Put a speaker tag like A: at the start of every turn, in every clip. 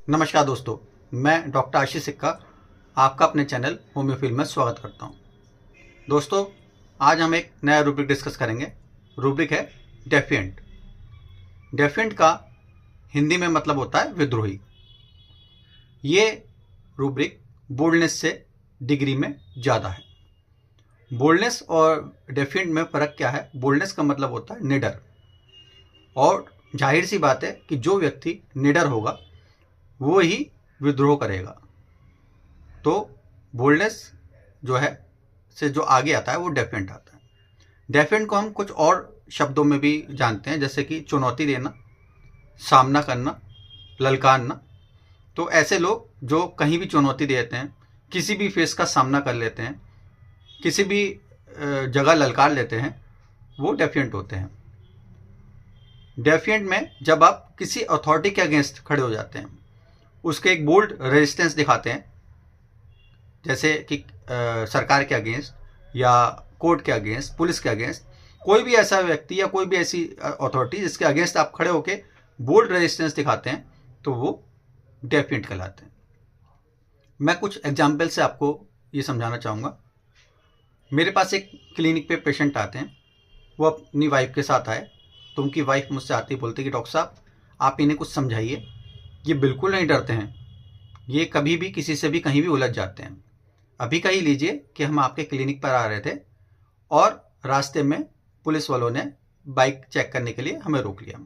A: नमस्कार दोस्तों, मैं डॉक्टर आशीष सिक्का आपका अपने चैनल होम्योफिल में स्वागत करता हूं। दोस्तों, आज हम एक नया रूब्रिक डिस्कस करेंगे। रूब्रिक है डेफिएंट। डेफिएंट का हिंदी में मतलब होता है विद्रोही। ये रूब्रिक बोल्डनेस से डिग्री में ज़्यादा है। बोल्डनेस और डेफिएंट में फ़र्क क्या है? बोल्डनेस का मतलब होता है निडर, और जाहिर सी बात है कि जो व्यक्ति निडर होगा वो ही विद्रोह करेगा। तो बोल्डनेस जो है से जो आगे आता है वो डेफिएंट आता है। डेफिएंट को हम कुछ और शब्दों में भी जानते हैं, जैसे कि चुनौती देना, सामना करना, ललकारना। तो ऐसे लोग जो कहीं भी चुनौती देते हैं, किसी भी फेस का सामना कर लेते हैं, किसी भी जगह ललकार लेते हैं, वो डेफिएंट होते हैं। डेफिएंट में जब आप किसी अथॉरिटी के अगेंस्ट खड़े हो जाते हैं, उसके एक बोल्ड रेजिस्टेंस दिखाते हैं, जैसे कि सरकार के अगेंस्ट या कोर्ट के अगेंस्ट, पुलिस के अगेंस्ट, कोई भी ऐसा व्यक्ति या कोई भी ऐसी अथॉरिटी जिसके अगेंस्ट आप खड़े होके बोल्ड रेजिस्टेंस दिखाते हैं, तो वो डेफिएंट कहलाते हैं। मैं कुछ एग्जाम्पल से आपको ये समझाना चाहूँगा। मेरे पास एक क्लिनिक पे पेशेंट आते हैं, वो अपनी वाइफ के साथ आए, तो उनकी वाइफ मुझसे आती बोलती कि डॉक्टर साहब, आप इन्हें कुछ समझाइए, ये बिल्कुल नहीं डरते हैं, ये कभी भी किसी से भी कहीं भी उलझ जाते हैं। अभी का ही लीजिए कि हम आपके क्लिनिक पर आ रहे थे और रास्ते में पुलिस वालों ने बाइक चेक करने के लिए हमें रोक लिया।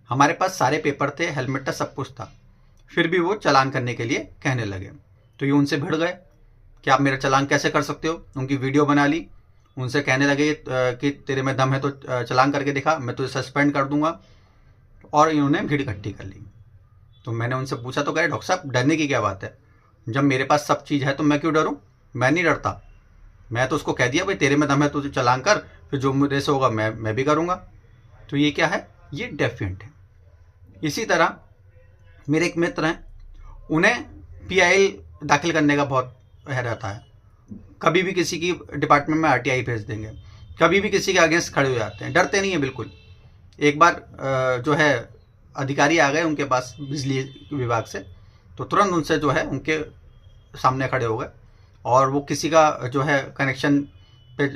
A: हमारे पास सारे पेपर थे, हेलमेट था, सब कुछ था, फिर भी वो चालान करने के लिए कहने लगे। तो ये उनसे भिड़ गए कि आप मेरा चालान कैसे कर सकते हो। उनकी वीडियो बना ली, उनसे कहने लगे कि तेरे में दम है तो चालान करके दिखा, मैं तुझे सस्पेंड कर दूंगा। और इन्होंने भीड़ इकट्ठी कर ली। तो मैंने उनसे पूछा तो कह रहे डॉक्टर साहब, डरने की क्या बात है, जब मेरे पास सब चीज़ है तो मैं क्यों डरूं? मैं नहीं डरता, मैं तो उसको कह दिया भाई तेरे में दम है तो चालान कर, फिर जो मेरे से होगा मैं भी करूंगा। तो ये क्या है? ये डेफिएंट है। इसी तरह मेरे एक मित्र हैं, उन्हें PIL दाखिल करने का बहुत है रहता है। कभी भी किसी की डिपार्टमेंट में RTI भेज देंगे, कभी भी किसी के अगेंस्ट खड़े हो जाते हैं, डरते नहीं है बिल्कुल। एक बार जो है अधिकारी आ गए उनके पास बिजली विभाग से, तो तुरंत उनसे जो है उनके सामने खड़े हो गए, और वो किसी का जो है कनेक्शन पे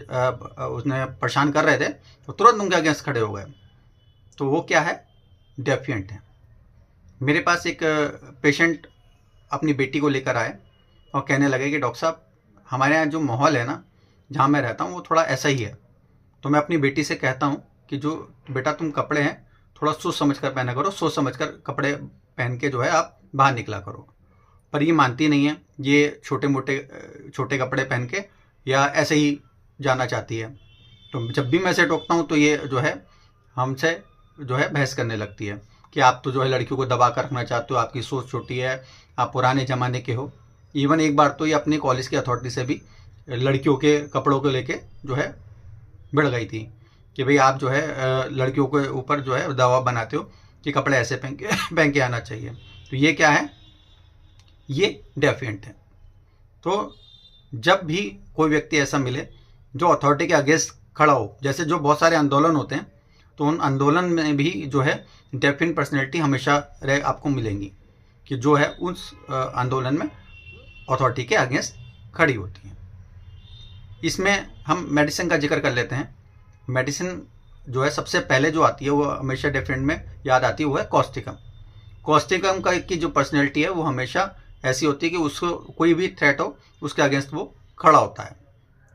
A: उसने परेशान कर रहे थे, तो तुरंत उनके अगेंस्ट खड़े हो गए। तो वो क्या है? डेफिएंट है। मेरे पास एक पेशेंट अपनी बेटी को लेकर आए और कहने लगे कि डॉक्टर साहब, हमारे यहाँ जो माहौल है ना, जहाँ मैं रहता हूँ, वो थोड़ा ऐसा ही है। तो मैं अपनी बेटी से कहता हूँ कि जो बेटा तुम कपड़े हैं थोड़ा सोच समझ कर पहना करो, सोच समझ कर कपड़े पहन के जो है आप बाहर निकला करो। पर ये मानती नहीं है, ये छोटे कपड़े पहन के या ऐसे ही जाना चाहती है। तो जब भी मैं इसे टोकता हूँ तो ये जो है हमसे जो है बहस करने लगती है कि आप तो जो है लड़कियों को दबा कर रखना चाहते हो, आपकी सोच छोटी है, आप पुराने ज़माने के हो। इवन एक बार तो ये अपने कॉलेज की अथॉरिटी से भी लड़कियों के कपड़ों को लेके जो है भिड़ गई थी कि भाई आप जो है लड़कियों के ऊपर जो है दबाव बनाते हो कि कपड़े ऐसे पहन के आना चाहिए। तो ये क्या है? ये डेफिएंट है। तो जब भी कोई व्यक्ति ऐसा मिले जो अथॉरिटी के अगेंस्ट खड़ा हो, जैसे जो बहुत सारे आंदोलन होते हैं, तो उन आंदोलन में भी जो है डेफिएंट पर्सनैलिटी हमेशा आपको मिलेंगी कि जो है उस आंदोलन में अथॉरिटी के अगेंस्ट खड़ी होती हैं। इसमें हम मेडिसिन का जिक्र कर लेते हैं। मेडिसिन जो है सबसे पहले जो आती है वो हमेशा डेफिएंट में याद आती है, वो है कॉस्टिकम। कॉस्टिकम का की जो पर्सनैलिटी है वो हमेशा ऐसी होती है कि उसको कोई भी थ्रेट हो उसके अगेंस्ट वो खड़ा होता है,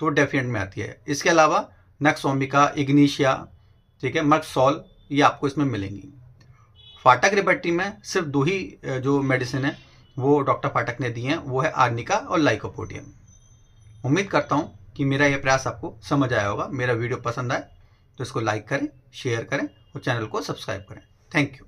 A: तो डेफिएंट में आती है। इसके अलावा नक्सोमिका, इग्निशिया, ठीक है, मर्कसॉल, ये आपको इसमें मिलेंगी। फाटक रिबेट्री में सिर्फ 2 ही जो मेडिसिन है वो डॉक्टर फाटक ने दी हैं, वो है आर्निका और लाइकोपोडियम। उम्मीद करता हूँ कि मेरा ये प्रयास आपको समझ आया होगा। मेरा वीडियो पसंद आए तो इसको लाइक करें, शेयर करें और चैनल को सब्सक्राइब करें। Thank you.